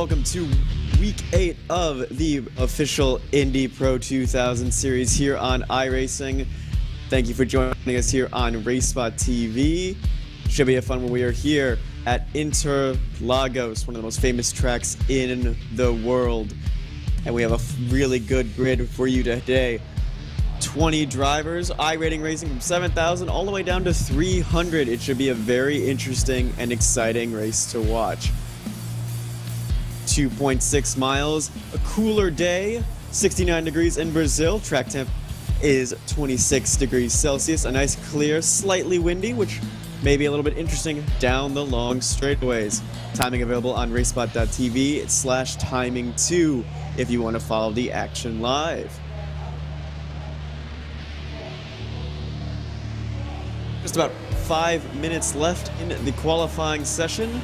Welcome to week 8 of the official Indy Pro 2000 series here on iRacing. Thank you for joining us here on RaceSpotTV. Should be a fun one. We are here at Interlagos, one of the most famous tracks in the world. And we have a really good grid for you today. 20 drivers, iRating racing from 7,000 all the way down to 300. It should be a very interesting and exciting race to watch. 2.6 miles, a cooler day, 69 degrees in Brazil. Track temp is 26 degrees Celsius. A nice clear, slightly windy, which may be a little bit interesting down the long straightaways. Timing available on RaceSpot.tv/timing2 if you want to follow the action live. Just about 5 minutes left in the qualifying session.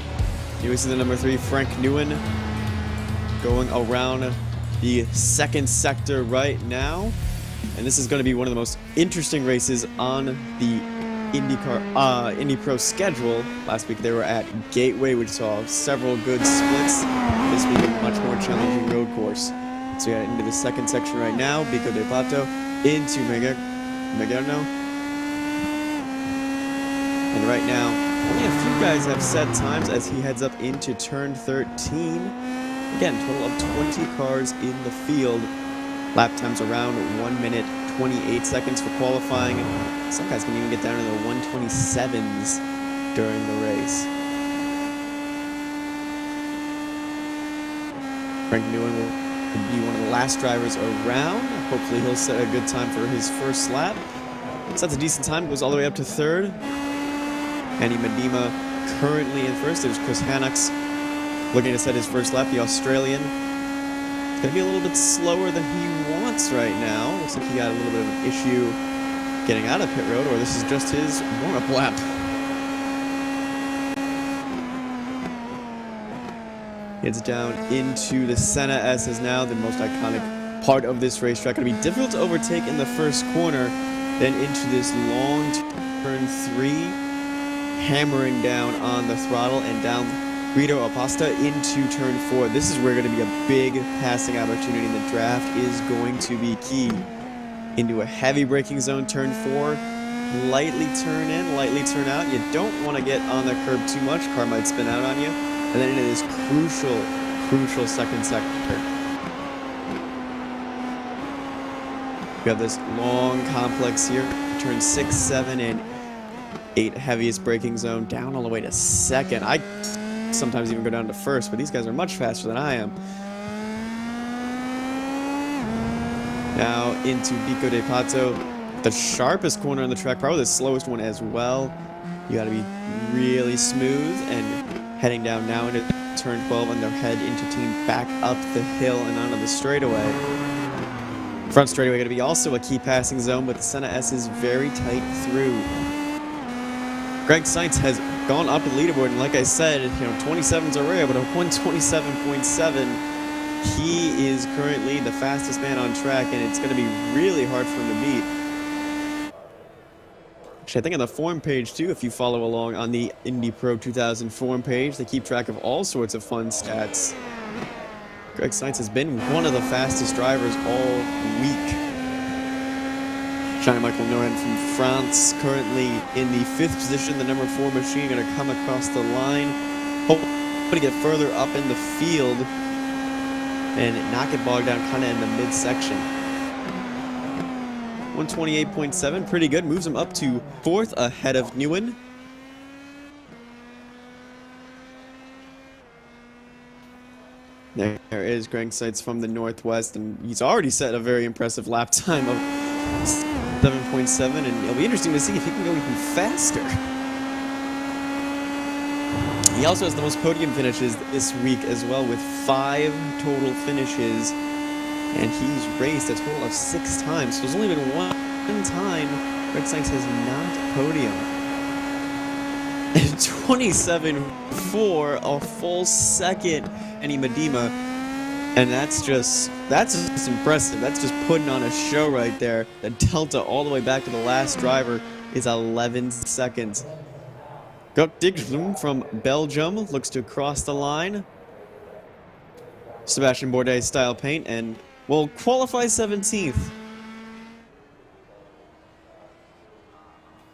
You see the number 3, Frank Nguyen, going around the second sector right now. And this is going to be one of the most interesting races on the Indy Pro schedule. Last week they were at Gateway, which saw several good splits. This week a much more challenging road course. So we got into the second section right now. Pico de Pato into Megerno. And right now, only a few guys have set times as he heads up into turn 13. Again, total of 20 cars in the field. Lap times around 1 minute 28 seconds for qualifying. Some guys can even get down to the 127s during the race. Frank Nguyen will be one of the last drivers around. Hopefully he'll set a good time for his first lap. Sets a decent time, goes all the way up to third. Andy Medema currently in first. There's Chris Hannux looking to set his first lap, the Australian. It's going to be a little bit slower than he wants right now. Looks like he got a little bit of an issue getting out of pit road, or this is just his warm-up lap. Heads down into the Senna S's now, the most iconic part of this racetrack. Going to be difficult to overtake in the first corner, then into this long turn 3. Hammering down on the throttle and down Guido Apasta into turn 4. This is where going to be a big passing opportunity in the draft is going to be key. Into a heavy braking zone, turn 4. Lightly turn in, lightly turn out. You don't want to get on the curb too much. Car might spin out on you. And then into this crucial second sector. We have this long complex here. Turn 6, 7, and 8 heaviest braking zone, down all the way to second. I sometimes even go down to first, but these guys are much faster than I am. Now into Pico de Pato, the sharpest corner on the track, probably the slowest one as well. You got to be really smooth, and heading down now into turn 12 and they'll head into team back up the hill and onto the straightaway. Front straightaway going to be also a key passing zone, but the Senna S is very tight through. Greg Seitz has gone up the leaderboard, and like I said, 27s are rare, but a 127.7, he is currently the fastest man on track, and it's going to be really hard for him to beat. Actually, I think on the forum page, too, if you follow along on the Indy Pro 2000 forum page, they keep track of all sorts of fun stats. Greg Seitz has been one of the fastest drivers all week. Jean-Michel Noren from France, currently in the 5th position. The number 4 machine going to come across the line. Hoping to get further up in the field and not get bogged down kind of in the midsection. 128.7, pretty good. Moves him up to 4th ahead of Nguyen. There is Greg Seitz from the Northwest, and he's already set a very impressive lap time of 7.7, and it'll be interesting to see if he can go even faster. He also has the most podium finishes this week as well, with 5 total finishes, and he's raced a total of 6 times. So there's only been one time Greg Seitz has not podiumed. And 27.4, a full second, Andy Medema. And that's just impressive. That's just putting on a show right there. The delta all the way back to the last driver is 11 seconds. Gok Digblum from Belgium looks to cross the line. Sebastian Bourdais style paint and will qualify 17th.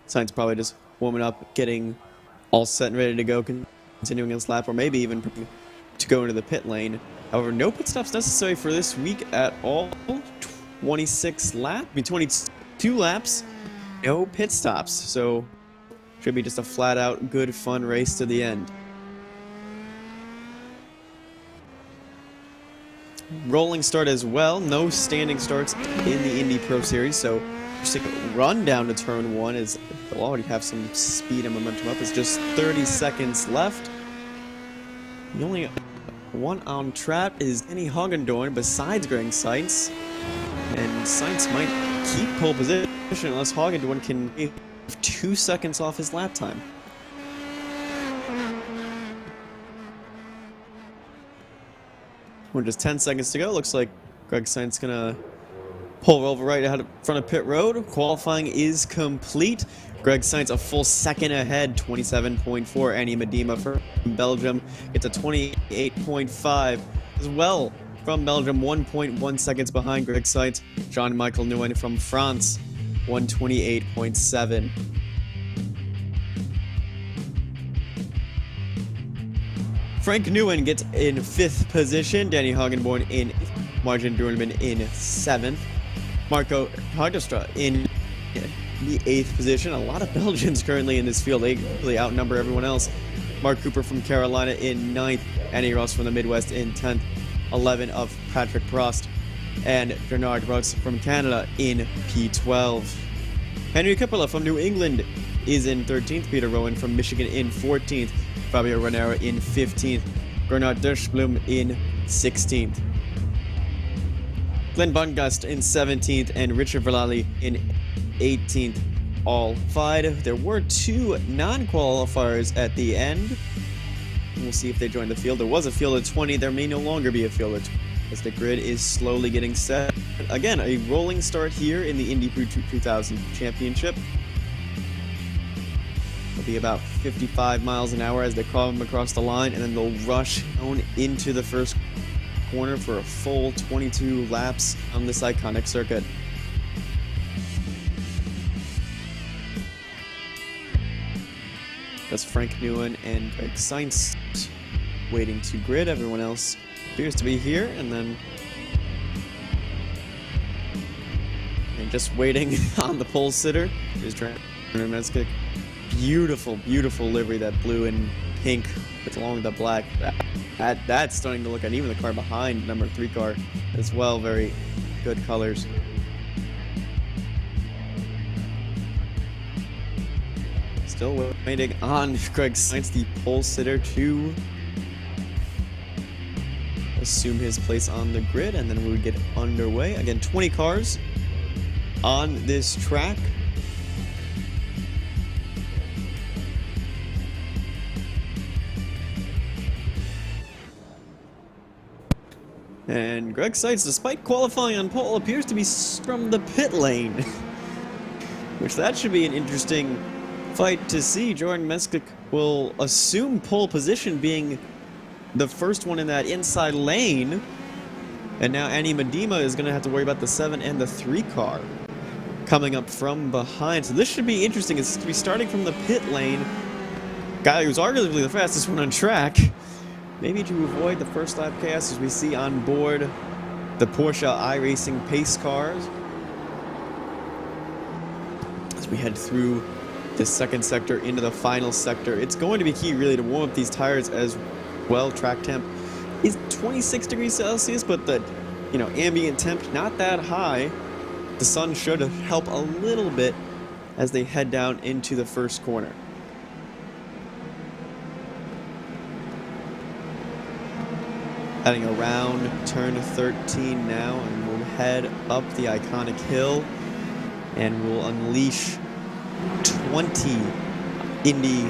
Sainz probably just warming up, getting all set and ready to go, continuing his lap, or maybe even to go into the pit lane. However, no pit stops necessary for this week at all. 22 laps, no pit stops. So, should be just a flat-out good, fun race to the end. Rolling start as well. No standing starts in the Indy Pro Series, so just take a run down to turn 1 as they'll already have some speed and momentum up. It's just 30 seconds left. The only one on track is Annie Hagendorn besides Greg Sainz. And Sainz might keep pole position unless Hagendorn can get 2 seconds off his lap time. With just 10 seconds to go, looks like Greg Sainz gonna pull over right out in front of pit road. Qualifying is complete. Greg Sainz a full second ahead, 27.4. Annie Medema from Belgium gets a 28.5 as well. From Belgium, 1.1 seconds behind Greg Sainz. Jean-Michel Nguyen from France, 128.7. Frank Nguyen gets in 5th position. Danny Hagenborn in Martin Durlman in 7th. Marco Hardestra in the 8th position. A lot of Belgians currently in this field. They really outnumber everyone else. Mark Cooper from Carolina in 9th. Annie Ross from the Midwest in 10th. 11 of Patrick Prost. And Bernard Roux from Canada in P12. Henry Coppola from New England is in 13th. Peter Rowan from Michigan in 14th. Fabio Renera in 15th. Bernard Derschblum in 16th. Glenn Bungast in 17th and Richard Vallali in 18th. All five. There were 2 non-qualifiers at the end. We'll see if they join the field. There was a field of 20. There may no longer be a field of 20 as the grid is slowly getting set. Again, a rolling start here in the Indy Pro 2000 Championship. It'll be about 55 miles an hour as they come across the line, and then they'll rush down into the first corner for a full 22 laps on this iconic circuit. That's Frank Nguyen and Greg Sainz waiting to grid. Everyone else appears to be here, and then just waiting on the pole sitter is Jordan Meskik. Beautiful, beautiful livery, that blue and pink with along with the black. That's starting to look at. Even the car behind, number 3 car as well, very good colors. Still waiting on Greg Sainz, the pole sitter, to assume his place on the grid, and then we would get underway. Again, 20 cars on this track. And Greg Sainz, despite qualifying on pole, appears to be from the pit lane. Which that should be an interesting fight to see. Jordan Meskik will assume pole position, being the first one in that inside lane. And now Annie Medema is going to have to worry about the 7 and the 3 car coming up from behind. So this should be interesting. It's to be starting from the pit lane. Guy who's arguably the fastest one on track. Maybe to avoid the first lap chaos as we see on board the Porsche iRacing pace cars. As we head through the second sector into the final sector, it's going to be key really to warm up these tires as well. Track temp is 26 degrees Celsius, but the ambient temp not that high. The sun should help a little bit as they head down into the first corner. Heading around turn 13 now, and we'll head up the iconic hill, and we'll unleash 20 Indy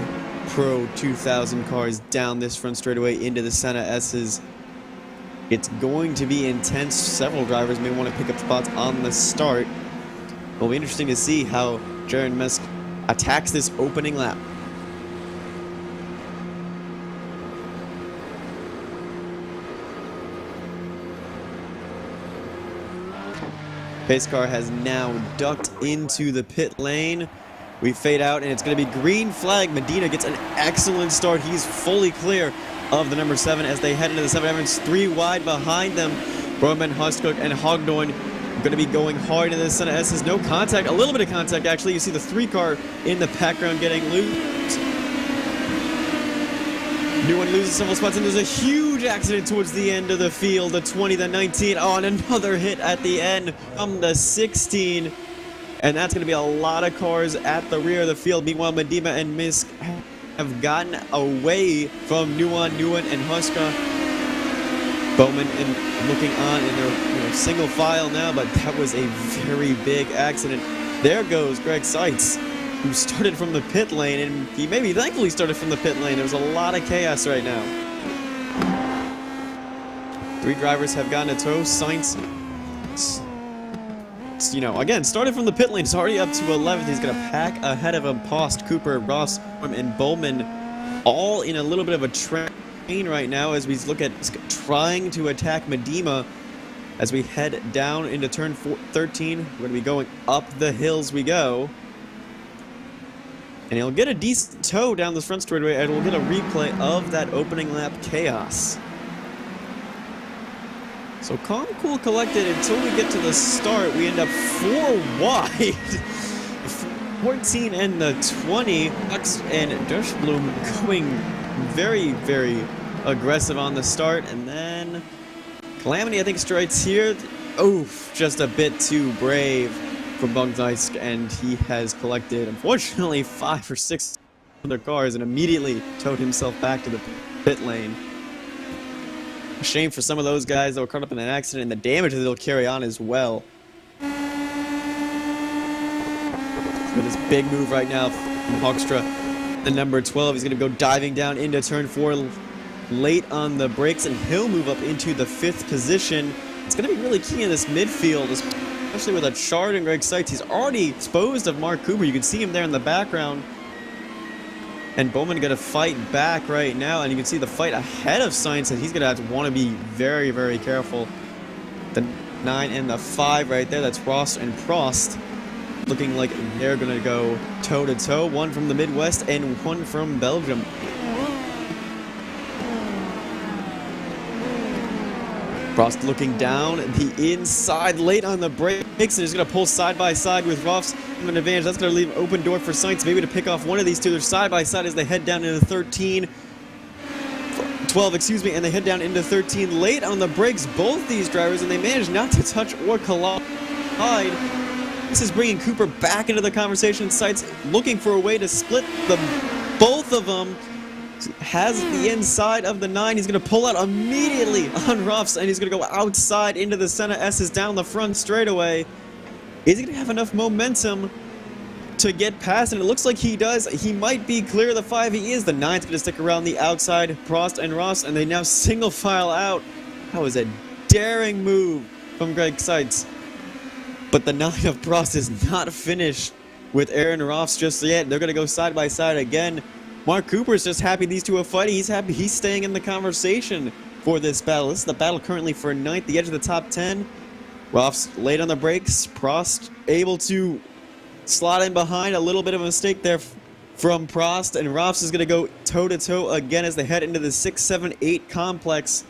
Pro 2000 cars down this front straightaway into the Senna S's. It's going to be intense. Several drivers may want to pick up spots on the start. It'll be interesting to see how Jared Mesk attacks this opening lap. Pace car has now ducked into the pit lane. We fade out, and it's going to be green flag. Medina gets an excellent start. He's fully clear of the number 7 as they head into the 7. Evans 3 wide behind them. Bowman, Huskirk, and Hogdorn going to be going hard in the Senna S's. No contact, a little bit of contact actually. You see the 3 car in the background getting loose. New one loses several spots, and there's a huge accident towards the end of the field. The 20, the 19, oh, and another hit at the end from the 16. And that's going to be a lot of cars at the rear of the field. Meanwhile, Medina and Misk have gotten away from Nuwan, and Huska. Bowman and looking on in their single file now, but that was a very big accident. There goes Greg Seitz, who started from the pit lane, and he maybe thankfully started from the pit lane. There's a lot of chaos right now. 3 drivers have gotten a tow. Seitz, again, started from the pit lane. He's already up to 11th. He's going to pack ahead of him. Post, Cooper, Ross, and Bowman, all in a little bit of a train right now as we look at trying to attack Medina as we head down into turn 13. We're going to be going up the hills we go. And he'll get a decent tow down the front straightaway, and we'll get a replay of that opening lap chaos. So calm, cool, collected until we get to the start. We end up 4 wide. 14 and the 20. Hux and Dushbloom going very, very aggressive on the start. And then Calamity, I think, strikes here. Oof, just a bit too brave for Bugdeisk, and he has collected, unfortunately, 5 or 6 other cars and immediately towed himself back to the pit lane. A shame for some of those guys that were caught up in an accident, and the damage that they'll carry on as well. With this big move right now from Hoekstra, the number 12, he's going to go diving down into turn 4 late on the brakes, and he'll move up into the 5th position. It's going to be really key in this midfield, especially with a Chard and Greg Seitz. He's already exposed of Mark Cooper. You can see him there in the background. And Bowman going to fight back right now, and you can see the fight ahead of Sainz, and he's going to have to want to be very, very careful. The 9 and the 5 right there, that's Ross and Prost, looking like they're going to go toe-to-toe. One from the Midwest and one from Belgium. Prost looking down the inside late on the brakes, and he's going to pull side by side with Ross an advantage. That's going to leave an open door for Sainz maybe to pick off one of these two. They're side by side as they head down into 12, excuse me, and they head down into 13 late on the brakes, both these drivers, and they manage not to touch or collide. This is bringing Cooper back into the conversation. Sainz looking for a way to split both of them. Has the inside of the 9. He's going to pull out immediately on Ruffs, and he's going to go outside into the Senna S's down the front straightaway. Is he going to have enough momentum to get past? And it looks like he does. He might be clear of the 5. He is. The 9's going to stick around the outside. Prost and Ross, and they now single file out. That was a daring move from Greg Seitz. But the 9 of Prost is not finished with Aaron Ross just yet. They're going to go side by side again. Mark Cooper is just happy these two are fighting. He's happy he's staying in the conversation for this battle. This is the battle currently for 9th, the edge of the top 10. Ross late on the brakes. Prost able to slot in behind. A little bit of a mistake there from Prost. And Ross is going to go toe-to-toe again as they head into the 6, 7, 8 complex.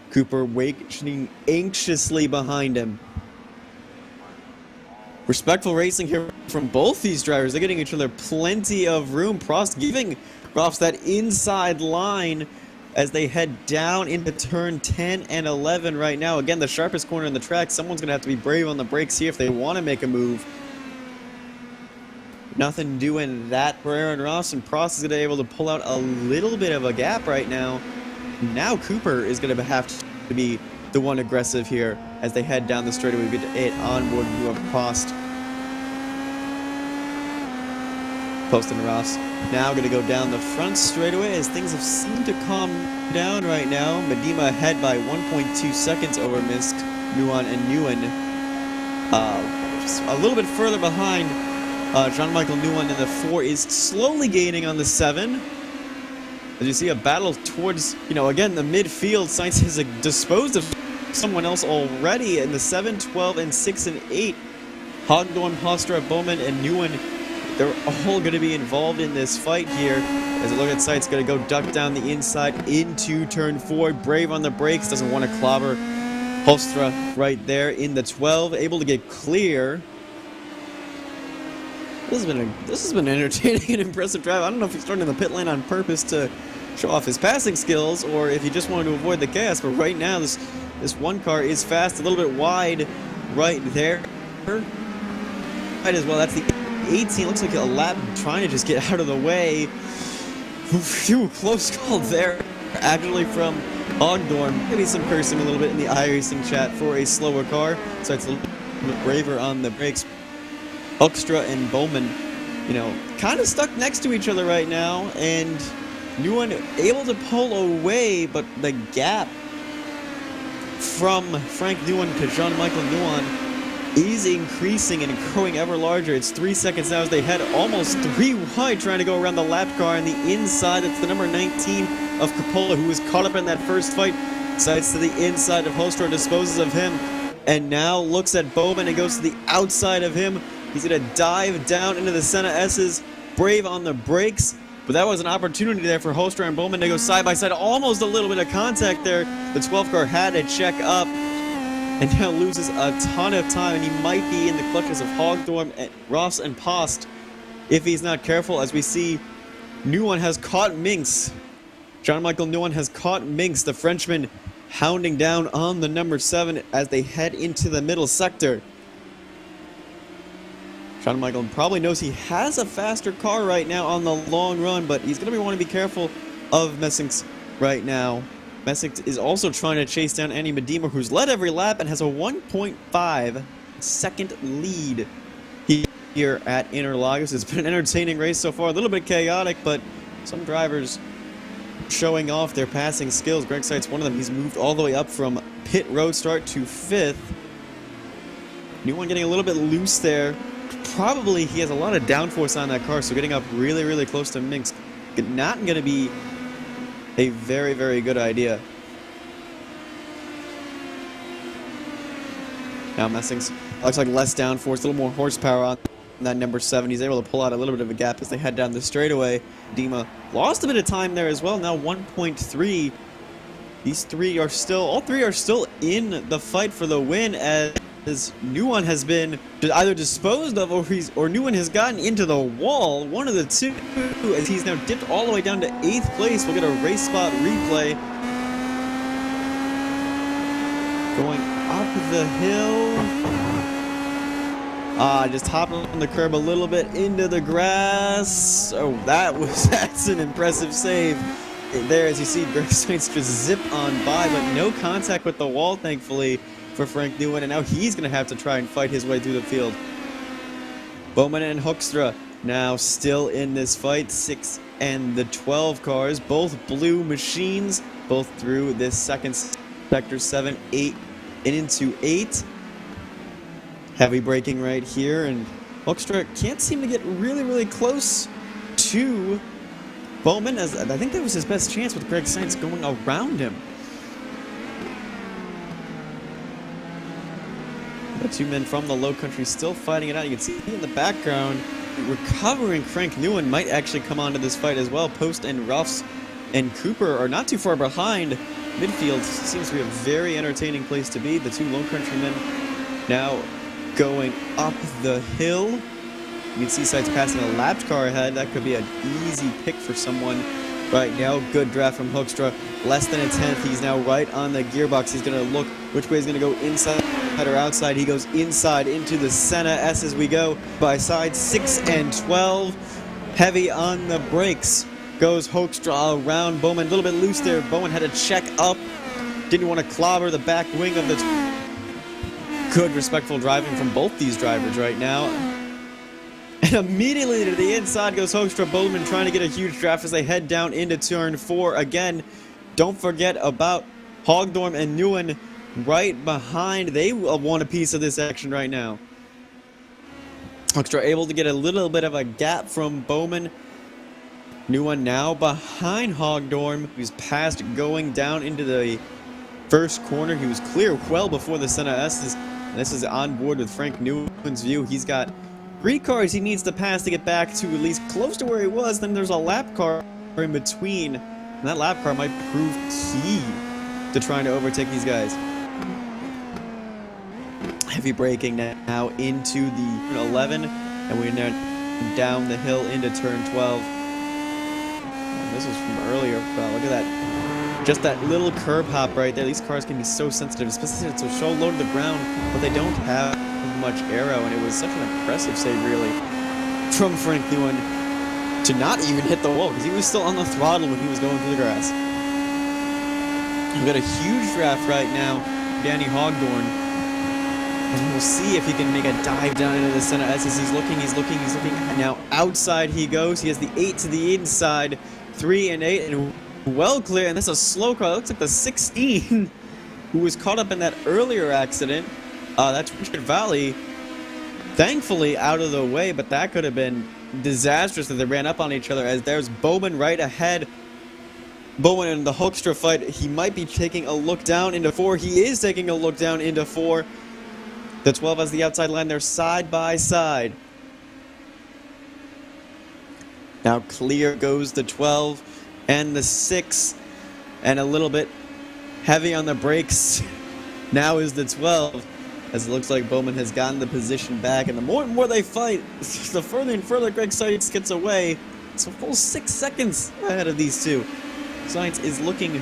Cooper waiting anxiously behind him. Respectful racing here from both these drivers. They're getting each other plenty of room. Prost giving Ross that inside line as they head down into turn 10 and 11 right now. Again, the sharpest corner in the track. Someone's going to have to be brave on the brakes here if they want to make a move. Nothing doing that for Aaron Ross, and Prost is going to be able to pull out a little bit of a gap right now. Now Cooper is going to have to be the one aggressive here as they head down the straightaway. We get an onboard view of Prost. Post and Ross now going to go down the front straightaway as things have seemed to calm down right now. Medina ahead by 1.2 seconds over Misk, Nuwan, and Nguyen. Just a little bit further behind, Jean-Michael Nuwan in the 4 is slowly gaining on the 7. As you see a battle towards, again, the midfield. Sainz has disposed of someone else already in the 7, 12, and 6 and 8. Hogdorn, Hostra, Bowman, and Nguyen, they're all going to be involved in this fight here. As a look at sight, it's going to go duck down the inside into turn 4. Brave on the brakes, doesn't want to clobber Hostra right there in the 12, able to get clear. This has been an entertaining and impressive drive. I don't know if he's starting in the pit lane on purpose to show off his passing skills or if he just wanted to avoid the chaos, but right now this one car is fast, a little bit wide right there. Might as well, that's the 18, looks like a lap trying to just get out of the way. Phew, close call there, actually from Hogdorn. Maybe some cursing a little bit in the iRacing chat for a slower car, so it's a little bit braver on the brakes. Hoekstra and Bowman, you know, kind of stuck next to each other right now, and Nguyen able to pull away, but the gap from Frank Nguyen to Jean-Michael Nguyen is increasing and growing ever larger. It's 3 seconds now as they head almost 3 wide, trying to go around the lap car on the inside. It's the number 19 of Coppola, who was caught up in that first fight. Sides to the inside of Hostra, disposes of him, and now looks at Bowman and goes to the outside of him. He's going to dive down into the Senna S's. Brave on the brakes, but that was an opportunity there for Hostra and Bowman to go side by side. Almost a little bit of contact there. The 12 car had to check up and now loses a ton of time, and he might be in the clutches of Hogdorn, and Ross, and Post if he's not careful. As we see, Nguyen has caught Minx. Jean-Michael Nguyen has caught Minx, the Frenchman, hounding down on the number 7 as they head into the middle sector. Jean-Michael probably knows he has a faster car right now on the long run, but he's going to want to be careful of Messings right now. Messings is also trying to chase down Andy Medema, who's led every lap and has a 1.5 second lead here at Interlagos. It's been an entertaining race so far, a little bit chaotic, but some drivers showing off their passing skills. Greg Seitz, one of them. He's moved all the way up from pit road start to 5th. Nguyen getting a little bit loose there. Probably he has a lot of downforce on that car, so getting up really, really close to Minx, not going to be a very, very good idea. Now Messings looks like less downforce, a little more horsepower on that number 7. He's able to pull out a little bit of a gap as they head down the straightaway. Dima lost a bit of time there as well, now 1.3. These three are still, all three are still in the fight for the win, as Nguyen has been either disposed of or Nguyen has gotten into the wall. One of the two, as he's now dipped all the way down to 8th place. We'll get a race spot replay. Going up the hill. Just hopped on the curb a little bit into the grass. Oh, that's an impressive save. There, as you see, Greg Sainz just zip on by, but no contact with the wall, thankfully, for Frank Nguyen, and now he's going to have to try and fight his way through the field. Bowman and Hoekstra now still in this fight, 6 and the 12 cars, both blue machines, both through this second sector, 7, 8, and into 8. Heavy braking right here, and Hoekstra can't seem to get really, really close to Bowman, as I think that was his best chance with Greg Sainz going around him. The two men from the Low Country still fighting it out. You can see in the background, recovering Frank Nguyen might actually come onto this fight as well. Post and Ruffs and Cooper are not too far behind. Midfield seems to be a very entertaining place to be. The two Low Country men now going up the hill. You can see Sights passing a lapped car ahead. That could be an easy pick for someone right now. Good draft from Hoekstra. Less than a 10th. He's now right on the gearbox. He's going to look which way he's going to go, inside or outside. He goes inside into the Senna S as we go by side 6 and 12. Heavy on the brakes goes Hoekstra around Bowman. A little bit loose there. Bowman had to check up. Didn't want to clobber the back wing of the... Good respectful driving from both these drivers right now. And immediately to the inside goes Hoekstra. Bowman trying to get a huge draft as they head down into turn 4. Again, don't forget about Hogdorn and Nguyen right behind. They want a piece of this action right now. Hoekstra able to get a little bit of a gap from Bowman. Nguyen now behind Hogdorn, who's past going down into the first corner. He was clear well before the Senna S's. And this is on board with Frank Newman's view. He's got 3 cars he needs to pass to get back to at least close to where he was. Then there's a lap car in between. And that lap car might prove key to trying to overtake these guys. Heavy braking now into the 11. And we're now down the hill into turn 12. And this is from earlier. Look at that. Just that little curb hop right there. These cars can be so sensitive, especially since it's so low to the ground, but they don't have much aero, and it was such an impressive save, really, from Frank Newman to not even hit the wall, because he was still on the throttle when he was going through the grass. We've got a huge draft right now, Danny Hogdorn, and we'll see if he can make a dive down into the center. As he's looking, and now outside he goes. He has the 8 to the inside, 3 and 8, and well clear, and that's a slow car. It looks like the 16 who was caught up in that earlier accident. That's Richard Valley, thankfully out of the way, but that could have been disastrous if they ran up on each other, as there's Bowman right ahead. Bowman in the Hoekstra fight, he might be taking a look down into 4. He is taking a look down into 4. The 12 has the outside line. They're side by side. Now clear goes the 12 and the 6, and a little bit heavy on the brakes now is the 12, as it looks like Bowman has gotten the position back, and the more and more they fight, the further and further Greg Seitz gets away. It's a full 6 seconds ahead of these two. Seitz is looking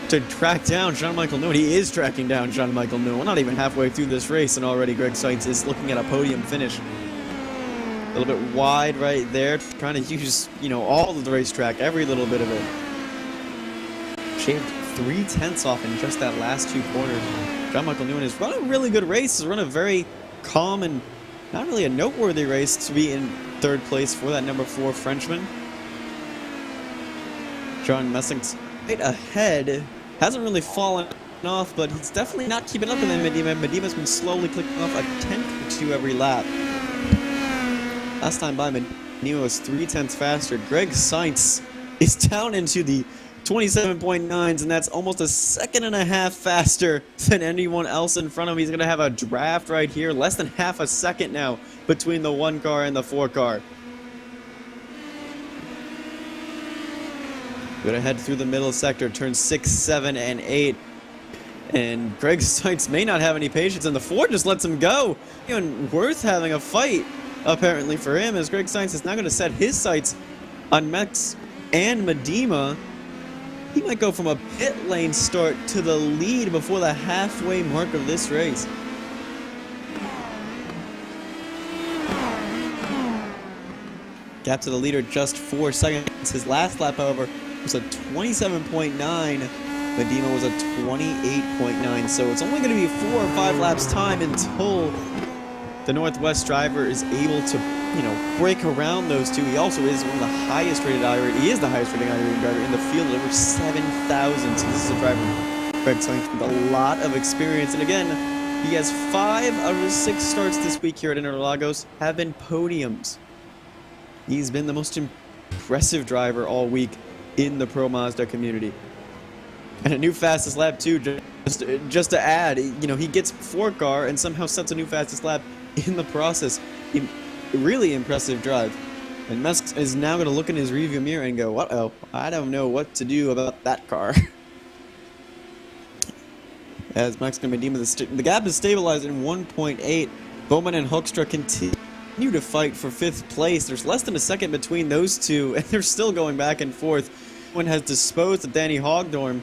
to track down Jean-Michael Newman. He is tracking down Jean-Michael Newman. We're not even halfway through this race, and already Greg Seitz is looking at a podium finish. A little bit wide right there, trying to use, all of the racetrack, every little bit of it. Shaved 3/10 off in just that last 2 corners. Jean-Michael Newman has run a really good race. He's run a very calm and not really a noteworthy race to be in 3rd place for that number 4 Frenchman. John Messing's right ahead. Hasn't really fallen off, but he's definitely not keeping up with him. Medima's been slowly clicking off a 10th or 2 every lap. Last time by, Medina was 3/10 faster. Greg Seitz is down into the 27.9s, and that's almost a 1.5 seconds faster than anyone else in front of him. He's going to have a draft right here, less than half a second now between the 1 car and the 4 car. We're going to head through the middle sector, turns 6, 7, and 8. And Greg Seitz may not have any patience, and the 4 just lets him go. Even worth having a fight, apparently, for him, as Greg Seitz is now going to set his sights on Mex and Medina. He might go from a pit lane start to the lead before the halfway mark of this race. Gap to the leader just 4 seconds. His last lap, however, was a 27.9. Medina was a 28.9. So it's only going to be 4 or 5 laps time until the Northwest driver is able to, break around those two. He also is one of the highest rated iRated. He is the highest rated iRated driver in the field at over 7,000. So this is a driver, Greg Seitz, with a lot of experience. And again, he has 5 out of his 6 starts this week here at Interlagos have been podiums. He's been the most impressive driver all week in the Pro Mazda community. And a new fastest lap too, just to add, he gets 4 car and somehow sets a new fastest lap in the process. Really impressive drive. And Musk is now going to look in his rearview mirror and go, uh-oh, I don't know what to do about that car. As Max and Medina, the gap is stabilized in 1.8. Bowman and Hoekstra continue to fight for 5th place. There's less than a second between those two, and they're still going back and forth. One has disposed of Danny Hogdorn.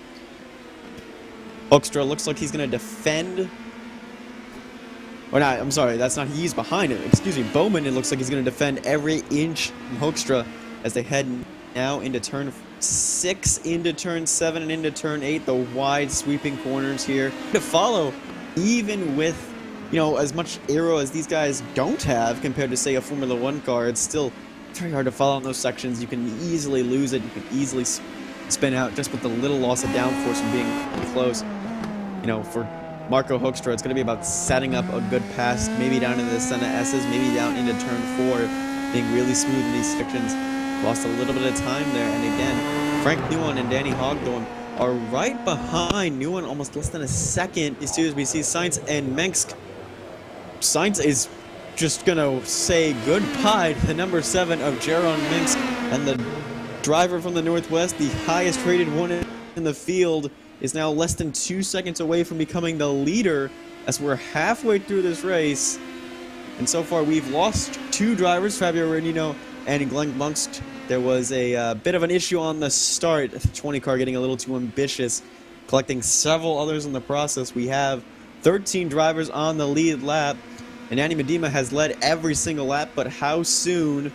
Hoekstra looks like he's going to defend. Or not, I'm sorry, that's not, he's behind him. Excuse me, Bowman, it looks like he's going to defend every inch from Hoekstra as they head now into turn 6, into turn 7, and into turn 8. The wide sweeping corners here to follow, even with, as much aero as these guys don't have compared to, say, a Formula 1 car. It's still very hard to follow in those sections. You can easily lose it. You can easily spin out just with the little loss of downforce from being close. For Marco Hoekstra, it's going to be about setting up a good pass, maybe down into the Senna S's, maybe down into turn 4, being really smooth in these sections. Lost a little bit of time there, and again, Frank Newman and Danny Hogdorn are right behind Nguyen, almost less than a second. As soon as we see Sainz and Mensk. Sainz is just gonna say goodbye to the number 7 of Jaron Minsk, and the driver from the Northwest, the highest rated one in the field, is now less than 2 seconds away from becoming the leader as we're halfway through this race. And so far we've lost 2 drivers, Fabio Renino and Glenn Munsk. There was a bit of an issue on the start, the 20 car getting a little too ambitious, collecting several others in the process. We have 13 drivers on the lead lap, and Andy Medema has led every single lap, but how soon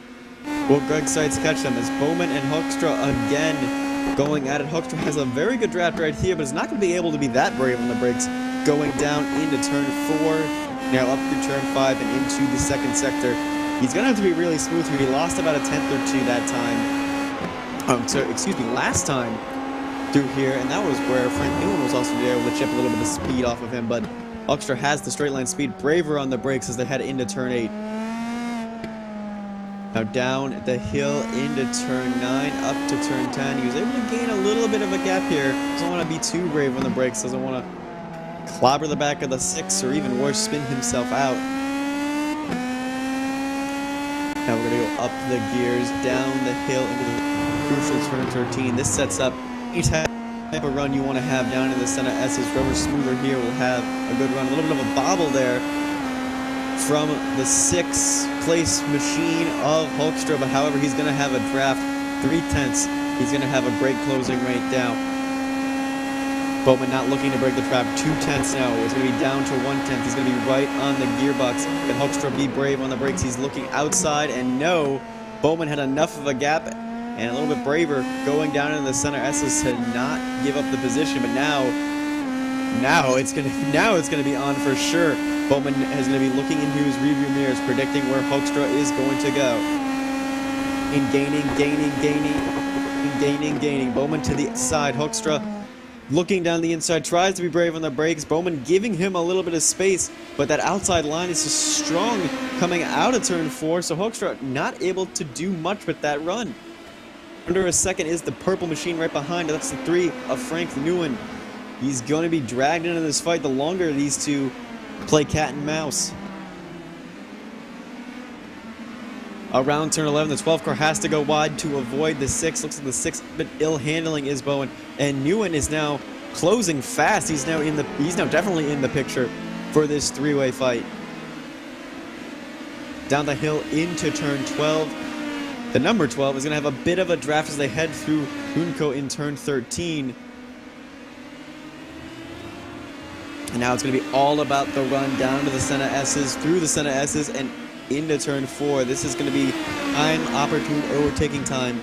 will Greg Seitz catch them? As Bowman and Hoekstra again going at it. Hoekstra has a very good draft right here, but is not going to be able to be that brave on the brakes going down into turn 4, now up through turn 5 and into the second sector. He's going to have to be really smooth here. He lost about a 10th or 2 that time. Last time through here, and that was where Frank Nguyen was also able to chip a little bit of speed off of him, but Hoekstra has the straight line speed, braver on the brakes as they head into turn 8. Now down the hill into turn 9, up to turn 10. He was able to gain a little bit of a gap here. Doesn't want to be too brave on the brakes, doesn't want to clobber the back of the 6, or even worse, spin himself out. Now we're going to go up the gears, down the hill into the crucial turn 13. This sets up any type of run you want to have down in the center S's. Whoever's smoother here will have a good run. A little bit of a bobble there from the 6th place machine of Hoekstra, but however, he's going to have a draft 3/10. He's going to have a brake closing rate down. Bowman not looking to break the trap. 2/10 now. It's going to be down to 1/10. He's going to be right on the gearbox. Can Hoekstra be brave on the brakes? He's looking outside, and no, Bowman had enough of a gap and a little bit braver going down in the center S's to not give up the position. But now it's going to be on for sure. Bowman is going to be looking into his rearview mirrors, predicting where Hoekstra is going to go. In gaining. Bowman to the side. Hoekstra looking down the inside, tries to be brave on the brakes. Bowman giving him a little bit of space, but that outside line is just strong coming out of turn 4, so Hoekstra not able to do much with that run. Under a second is the purple machine right behind. That's the 3 of Frank Nguyen. He's going to be dragged into this fight the longer these two play cat and mouse. Around turn 11, the 12 car has to go wide to avoid the 6. Looks like the 6 bit ill handling is Bowen, and Nguyen is now closing fast. He's now definitely in the picture for this 3-way fight. Down the hill into turn 12. The number 12 is going to have a bit of a draft as they head through Hunko in turn 13. And now it's going to be all about the run down to the center S's, through the center S's, and into turn 4. This is going to be opportune overtaking time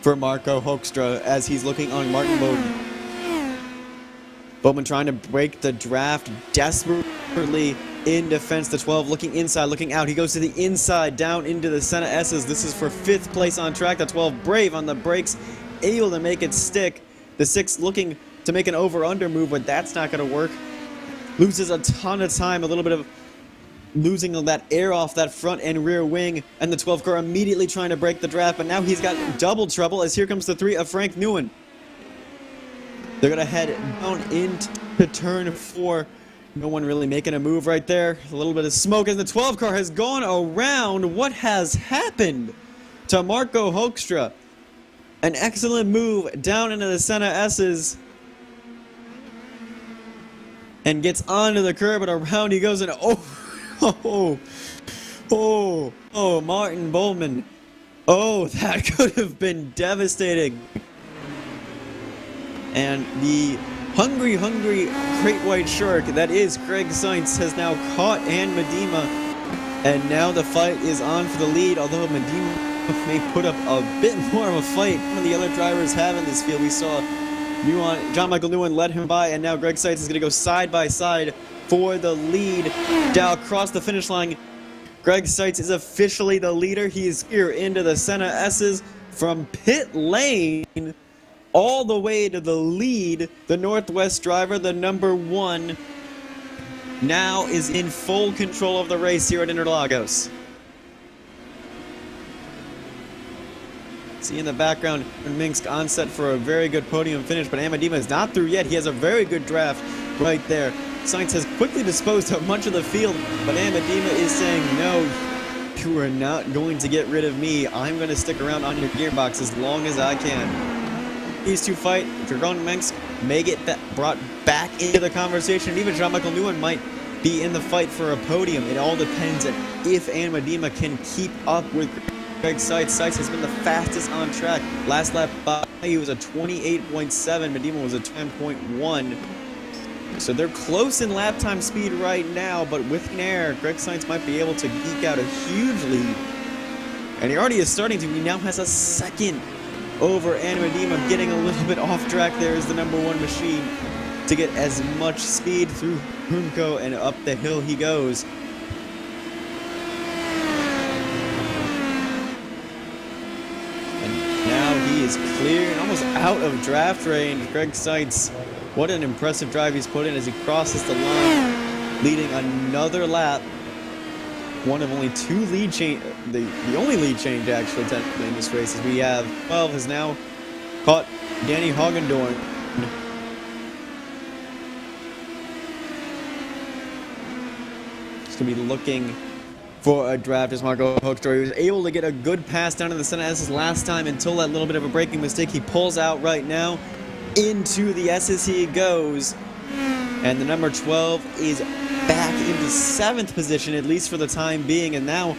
for Marco Hoekstra as he's looking on Martin Bowden. Bowman trying to break the draft desperately in defense. The 12 looking inside, looking out. He goes to the inside, down into the center S's. This is for 5th place on track. The 12 brave on the brakes, able to make it stick. The 6 looking to make an over-under move, but that's not going to work. Loses a ton of time, a little bit of losing that air off that front and rear wing, and the 12 car immediately trying to break the draft, but now he's got double trouble as here comes the 3 of Frank Nguyen. They're going to head down into turn 4. No one really making a move right there. A little bit of smoke as the 12 car has gone around. What has happened to Marco Hoekstra? An excellent move down into the center S's. And gets onto the curb, and around he goes, and Martin Bowman. Oh, that could have been devastating. And the hungry great white shark that is Greg Seitz has now caught Andy Medema, and now the fight is on for the lead, although Medema may put up a bit more of a fight than the other drivers have in this field. We saw John Michael Nguyen led him by, and now Greg Seitz is going to go side by side for the lead down across the finish line. Greg Seitz is officially the leader. He is here into the center S's from pit lane all the way to the lead. The Northwest driver, the number 1, now is in full control of the race here at Interlagos. See in the background, Minsk on set for a very good podium finish, but Amadima is not through yet. He has a very good draft right there. Sainz has quickly disposed of much of the field, but Amadima is saying, no, you are not going to get rid of me. I'm going to stick around on your gearbox as long as I can. These two fight. Dragon Minsk may get brought back into the conversation. Even Jean-Michel Nguyen might be in the fight for a podium. It all depends on if Amadima can keep up with Greg Seitz. Seitz has been the fastest on track. Last lap by, he was a 28.7. Medina was a 10.1. So they're close in lap time speed right now, but with air, Greg Seitz might be able to eke out a huge lead. And he already is starting to. He now has a second over Medina, getting a little bit off track. There is the #1 machine to get as much speed through Humco, and up the hill he goes. He is clear and almost out of draft range. Greg Seitz, what an impressive drive he's put in as he crosses the line, leading another lap. One of only two lead change, the only lead change actually technically in this race, as we have 12 has now caught Danny Hagendorn. He's going to be looking for a draft as Marco Hoekstra. He was able to get a good pass down in the center S's last time until that little bit of a braking mistake. He pulls out right now. Into the S's he goes. And the number 12 is back into 7th position, at least for the time being. And now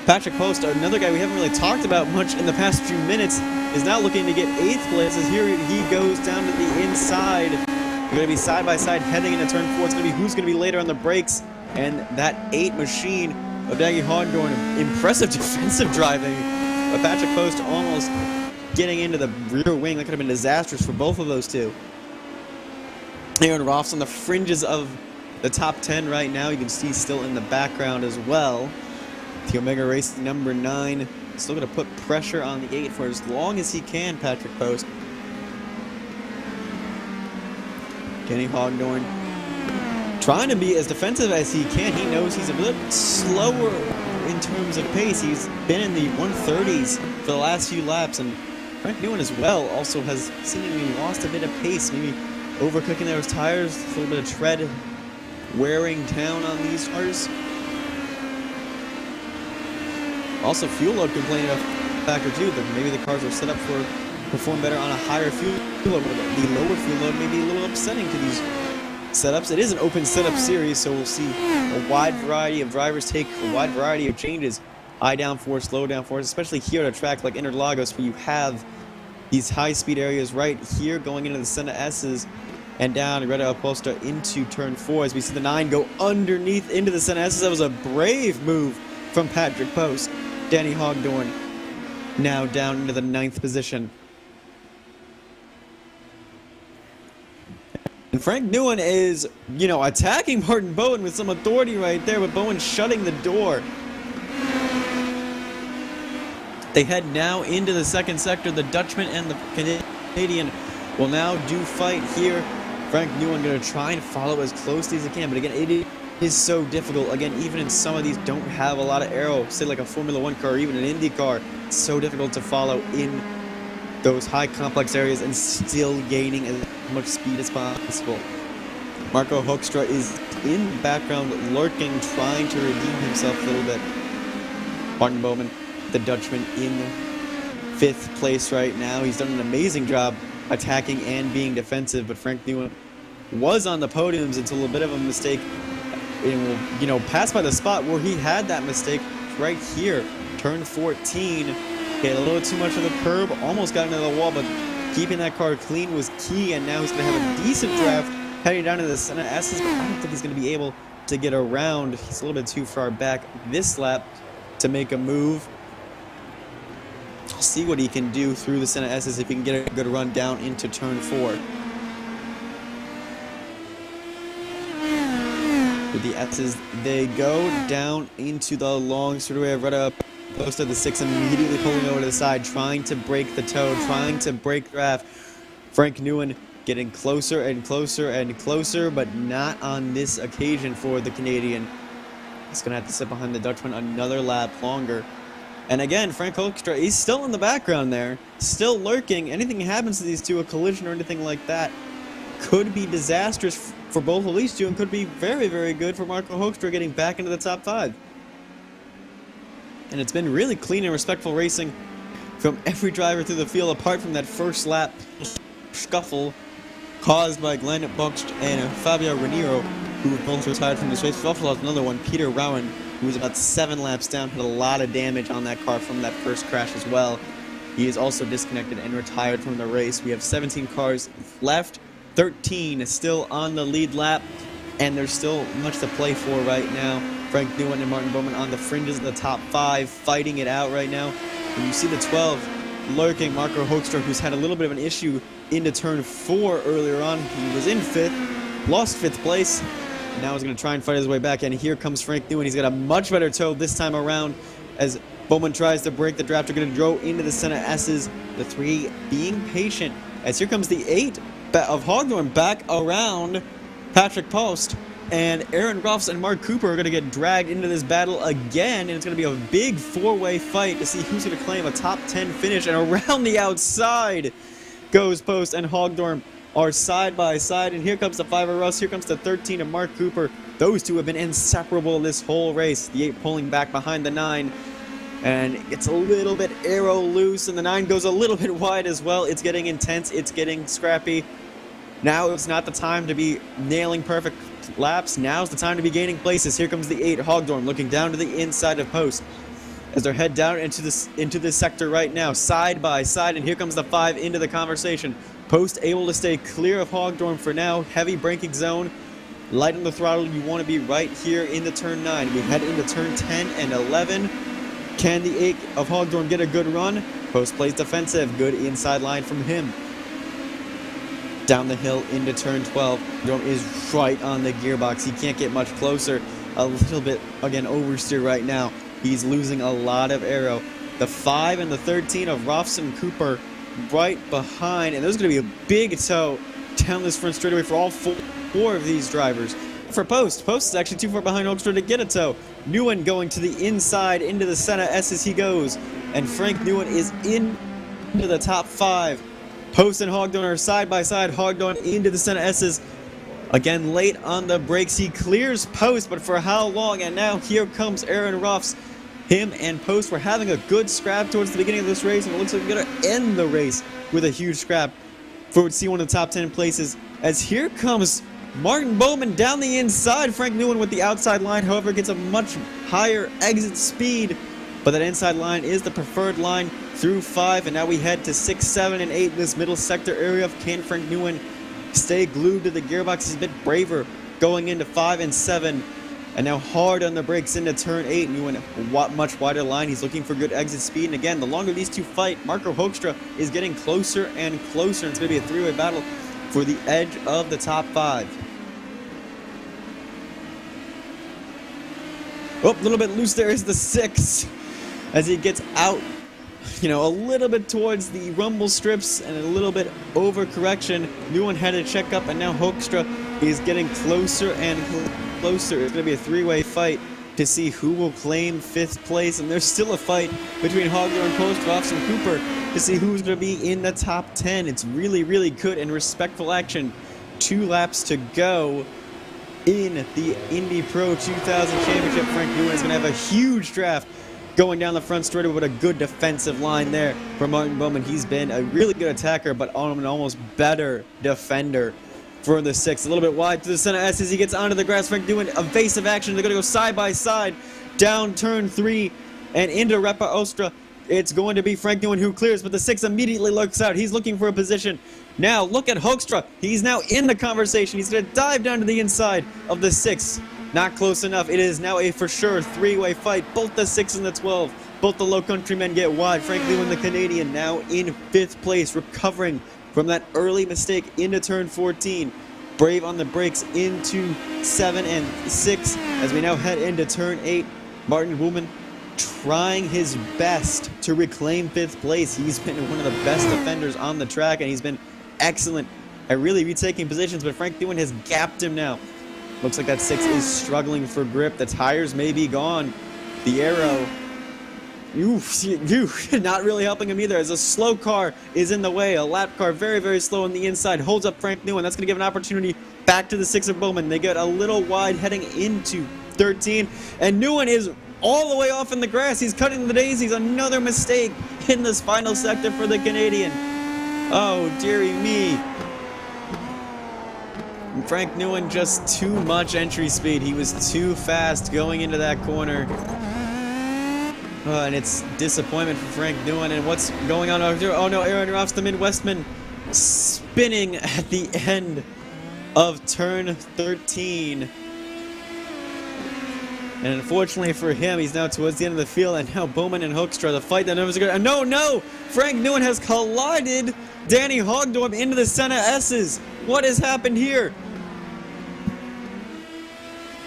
Patrick Post, another guy we haven't really talked about much in the past few minutes, is now looking to get 8th place as here he goes down to the inside. They're going to be side by side heading into turn 4. It's going to be who's going to be later on the brakes. And that 8 machine of Danny Hagendorn, impressive defensive driving, but Patrick Post almost getting into the rear wing. That could have been disastrous for both of those two. Aaron Roff's on the fringes of the top 10 right now. You can see still in the background as well. The Omega Race number 9. Still going to put pressure on the 8 for as long as he can, Patrick Post. Danny Hagendorn trying to be as defensive as he can. He knows he's a bit slower in terms of pace. He's been in the 130s for the last few laps, and Frank Nguyen as well also has seemingly lost a bit of pace, maybe overcooking those tires, a little bit of tread wearing down on these cars. Also, fuel load complaining a factor too, that maybe the cars are set up for perform better on a higher fuel load. The lower fuel load may be a little upsetting to these setups. It is an open setup series, so we'll see a wide variety of drivers take a wide variety of changes. High downforce, low downforce, especially here at a track like Interlagos, where you have these high-speed areas right here going into the Senna S's and down Reda Aposta into turn 4 as we see the 9 go underneath into the Senna S's. That was a brave move from Patrick Post. Danny Hagendorn now down into the 9th position. And Frank Nguyen is, attacking Martin Bowen with some authority right there, but Bowen shutting the door. They head now into the 2nd sector. The Dutchman and the Canadian will now do fight here. Frank Nguyen going to try and follow as closely as he can, but again, it is so difficult. Again, even in some of these don't have a lot of aero, say like a Formula 1 car or even an Indy car, it's so difficult to follow in those high complex areas and still gaining as much speed as possible. Marco Hoekstra is in the background lurking, trying to redeem himself a little bit. Martin Bowman, the Dutchman, in 5th place right now. He's done an amazing job attacking and being defensive, but Frank Nguyen was on the podiums until a bit of a mistake. And will, pass by the spot where he had that mistake right here. Turn 14. Hit a little too much of the curb, almost got into the wall, but keeping that car clean was key, and now he's going to have a decent draft heading down to the Senna S's, but I don't think he's going to be able to get around. He's a little bit too far back this lap to make a move. I'll see what he can do through the Senna S's if he can get a good run down into turn 4. With the S's, they go down into the long straightaway of Reda Aposta, the 6 immediately pulling over to the side, trying to break the toe, trying to break draft. Frank Nguyen getting closer and closer and closer, but not on this occasion for the Canadian. He's going to have to sit behind the Dutchman another lap longer. And again, Frank Hoekstra, he's still in the background there, still lurking. Anything happens to these two, a collision or anything like that, could be disastrous for both of these two and could be very, very good for Marco Hoekstra getting back into the top 5. And it's been really clean and respectful racing from every driver through the field, apart from that first lap scuffle caused by Glenn Buxt and Fabio Raniero, who were both retired from this race. We also lost another one, Peter Rowan, who was about 7 laps down, had a lot of damage on that car from that first crash as well. He is also disconnected and retired from the race. We have 17 cars left, 13 is still on the lead lap, and there's still much to play for right now. Frank Nguyen and Martin Bowman on the fringes of the top 5, fighting it out right now. And you see the 12 lurking, Marco Hoekstra, who's had a little bit of an issue into turn 4 earlier on. He was in 5th, lost 5th place, and now he's going to try and fight his way back. And here comes Frank Nguyen. He's got a much better toe this time around as Bowman tries to break the draft. They're going to go into the center S's. The 3 being patient, as here comes the 8 of Hogthorn back around Patrick Post. And Aaron Ruffs and Mark Cooper are going to get dragged into this battle again, and it's going to be a big 4-way fight to see who's going to claim a top 10 finish. And around the outside goes Post and Hogthorn are side by side, and here comes the 5 of Russ, here comes the 13 of Mark Cooper. Those two have been inseparable this whole race. The 8 pulling back behind the 9, and it's a little bit arrow loose, and the 9 goes a little bit wide as well. It's getting intense, it's getting scrappy. Now it's not the time to be nailing perfect laps. Now's the time to be gaining places. Here comes the 8, Hogthorn, looking down to the inside of Post as they're head down into this sector right now, side by side. And here comes the 5 into the conversation. Post able to stay clear of Hogthorn for now. Heavy braking zone, light on the throttle. You want to be right here in the turn 9. We head into turn 10 and 11. Can the 8 of Hogthorn get a good run? Post plays defensive. Good inside line from him. Down the hill into turn 12. Hogthorn is right on the gearbox. He can't get much closer. A little bit, again, oversteer right now. He's losing a lot of aero. The 5 and the 13 of Ruffs and Cooper right behind. And there's going to be a big tow down this front straightaway for all 4 of these drivers. For Post is actually too far behind Hoekstra to get a tow. Nguyen going to the inside, into the center S as he goes. And Frank Nguyen is into the top 5. Post and Hogthorn are side by side. Hogthorn into the center S's. Again, late on the brakes. He clears Post, but for how long? And now here comes Aaron Ruffs. Him and Post were having a good scrap towards the beginning of this race, and it looks like we're going to end the race with a huge scrap for C1 in the top 10 places. As here comes Martin Bowman down the inside. Frank Nguyen with the outside line, however, gets a much higher exit speed. But that inside line is the preferred line through 5, and now we head to 6, 7, and 8 in this middle sector area. Can Frank Nguyen stay glued to the gearbox? He's a bit braver going into 5 and 7, and now hard on the brakes into turn 8. Nguyen a much wider line. He's looking for good exit speed, and again, the longer these two fight, Marco Hoekstra is getting closer and closer. It's going to be a 3-way battle for the edge of the top 5. Oh, a little bit loose there is the 6. As he gets out, a little bit towards the rumble strips and a little bit over correction. Nguyen had to check up, and now Hoekstra is getting closer and closer. It's going to be a 3-way fight to see who will claim 5th place, and there's still a fight between Hogthorn, Post, Ruffs, and Cooper to see who's going to be in the top 10. It's really, really good and respectful action. 2 laps to go in the Indy Pro 2000 Championship. Frank Nguyen is going to have a huge draft going down the front straightaway with a good defensive line there for Martin Bowman. He's been a really good attacker, but an almost better defender for the 6. A little bit wide to the center S as he gets onto the grass. Frank doing evasive action. They're going to go side by side down turn 3 and into Repa Ostra. It's going to be Frank Nguyen who clears, but the 6 immediately looks out. He's looking for a position. Now look at Hoekstra. He's now in the conversation. He's going to dive down to the inside of the 6. Not close enough. It is now a for sure 3-way fight. Both the 6 and the 12. Both the low country men get wide. Frank Nguyen, the Canadian, now in 5th place, recovering from that early mistake into turn 14. Brave on the brakes into 7 and 6 as we now head into turn 8. Martin Bowman trying his best to reclaim 5th place. He's been one of the best defenders on the track, and he's been excellent at really retaking positions, but Frank Nguyen has gapped him now. Looks like that 6 is struggling for grip. The tires may be gone. The aero not really helping him either, as a slow car is in the way. A lap car very, very slow on the inside holds up Frank Newen. That's going to give an opportunity back to the 6 of Bowman. They get a little wide heading into 13, and Newen is all the way off in the grass. He's cutting the daisies. Another mistake in this final sector for the Canadian. Oh, dearie me. Frank Newen, just too much entry speed. He was too fast going into that corner. And it's disappointment for Frank Newen. And what's going on over here? Oh no, Aaron Ross, the Midwestman, spinning at the end of turn 13. And unfortunately for him, he's now towards the end of the field, and now Bowman and Hoekstra, the fight that numbers are good. No! Frank Newen has collided Danny Hogdorp into the Senna S's. What has happened here?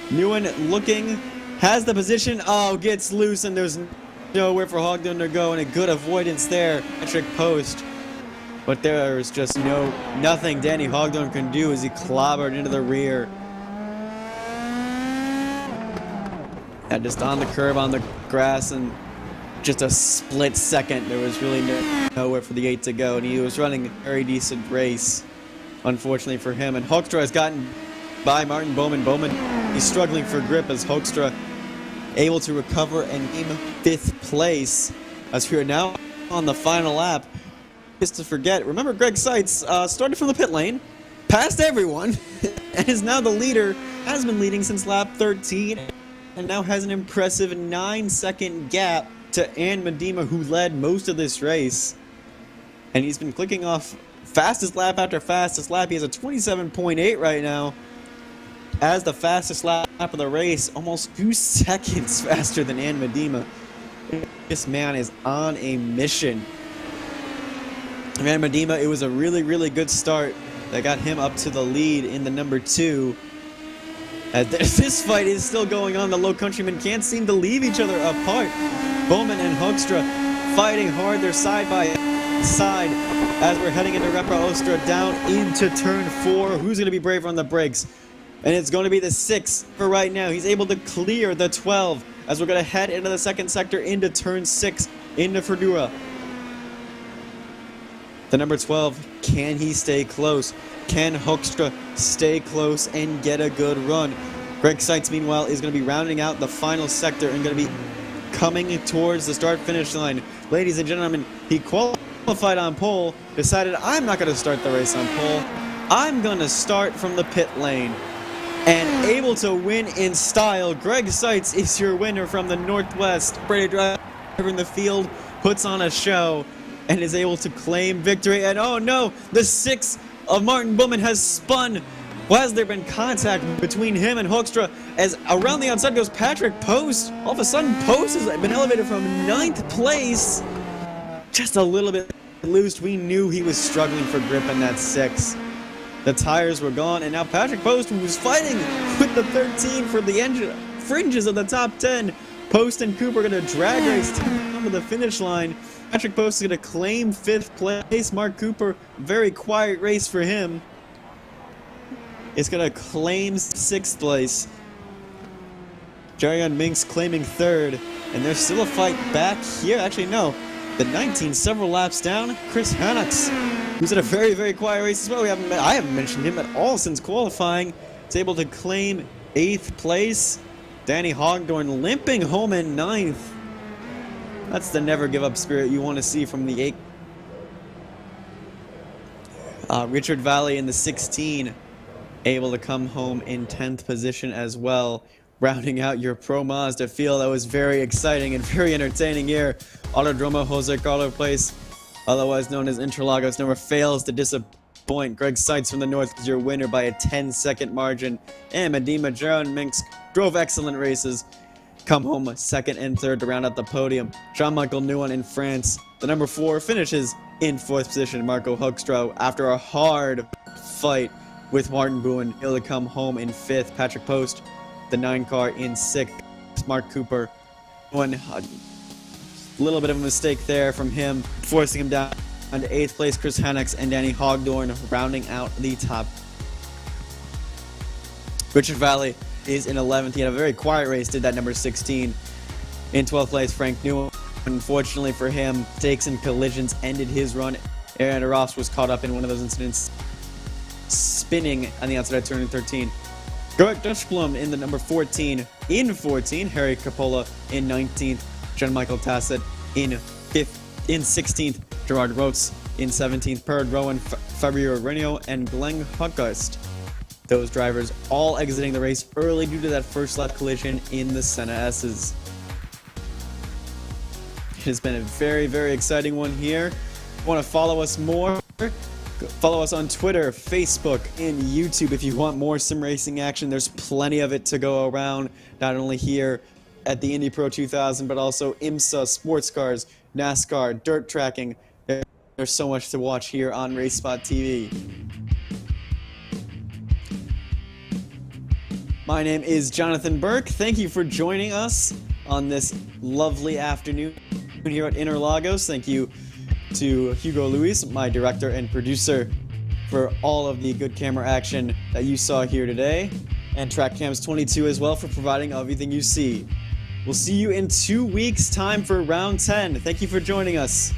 Newen looking, has the position. Oh, gets loose, and there's nowhere for Hogdorp to go, and a good avoidance there. Patrick Post. But there is just nothing Danny Hogdorp can do as he clobbered into the rear. Yeah, just on the curb, on the grass, and just a split second. There was really nowhere for the 8 to go, and he was running a very decent race, unfortunately for him. And Hoekstra has gotten by Martin Bowman. Bowman, he's struggling for grip as Hoekstra able to recover and gain 5th place as we are now on the final lap. Just to forget, remember Greg Seitz started from the pit lane, passed everyone, and is now the leader, has been leading since lap 13, and now has an impressive 9-second gap to Ann Medema, who led most of this race. And he's been clicking off fastest lap after fastest lap. He has a 27.8 right now as the fastest lap of the race, almost 2 seconds faster than Ann Medema. This man is on a mission. Ann Medema, it was a really, really good start that got him up to the lead in the number 2. This fight is still going on. The Low Countrymen can't seem to leave each other apart. Bowman and Hoekstra fighting hard. They're side by side as we're heading into Repra Ostra down into turn 4. Who's going to be braver on the brakes? And it's going to be the 6 for right now. He's able to clear the 12 as we're going to head into the second sector into turn 6 into Ferdura. The number 12, can he stay close? Can Hoekstra stay close and get a good run? Greg Seitz, meanwhile, is going to be rounding out the final sector and going to be coming towards the start-finish line. Ladies and gentlemen, he qualified on pole, decided, I'm not going to start the race on pole. I'm going to start from the pit lane. And able to win in style, Greg Seitz is your winner from the Northwest. Brady driver in the field puts on a show and is able to claim victory. And oh no, the 6 of Martin Bowman has spun. Well, has there been contact between him and Hoekstra as around the outside goes Patrick Post. All of a sudden, Post has been elevated from 9th place. Just a little bit loose. We knew he was struggling for grip in that 6. The tires were gone, and now Patrick Post, who was fighting with the 13 for the fringes of the top 10. Post and Cooper are going to drag race to the finish line. Patrick Post is going to claim 5th place. Mark Cooper, very quiet race for him, is going to claim 6th place. Jarion Minks claiming 3rd, and there's still a fight back here. Actually, no. The 19, several laps down, Chris Hannux, who's had a very, very quiet race as well. I haven't mentioned him at all since qualifying. Is able to claim 8th place. Danny Hogdorn limping home in 9th. That's the never give up spirit you want to see from the 8. Richard Valley in the 16, able to come home in 10th position as well. Rounding out your Pro Mazda field, that was very exciting and very entertaining here. Autodromo Jose Carlo Place, otherwise known as Interlagos, never fails to disappoint. Greg Seitz from the north is your winner by a 10-second margin. And Medema, Jaron Minks drove excellent races. Come home 2nd and 3rd to round out the podium. Jean-Michel Newen in France, the number 4, finishes in 4th position. Marco Hoekstra, after a hard fight with Martin Bowen, able to come home in 5th. Patrick Post, the 9 car, in 6th. Mark Cooper, a little bit of a mistake there from him, forcing him down to 8th place. Chris Hannux and Danny Hogdorn rounding out the top. Richard Valley is in 11th. He had a very quiet race, did that number 16. In 12th place, Frank Newen Unfortunately for him, mistakes and collisions ended his run. Aaron Ross was caught up in one of those incidents, spinning on the outside of turn 13. Gerrit Dushblom in the number 14 in 14, Harry Capola in 19th, John Michael Tassett in 16th, Gerard Rotes in 17th, Perad Rowan, Fabio Reno, and Glenn Hutgust. Those drivers all exiting the race early due to that first lap collision in the Senna S's. It has been a very, very exciting one here. If you want to follow us more, follow us on Twitter, Facebook, and YouTube if you want more sim racing action. There's plenty of it to go around, not only here at the Indy Pro 2000, but also IMSA, sports cars, NASCAR, dirt tracking. There's so much to watch here on RaceSpotTV. My name is Jonathan Burke. Thank you for joining us on this lovely afternoon here at Interlagos. Thank you to Hugo Luis, my director and producer, for all of the good camera action that you saw here today, and TrackCams 22 as well for providing everything you see. We'll see you in 2 weeks' time for round 10. Thank you for joining us.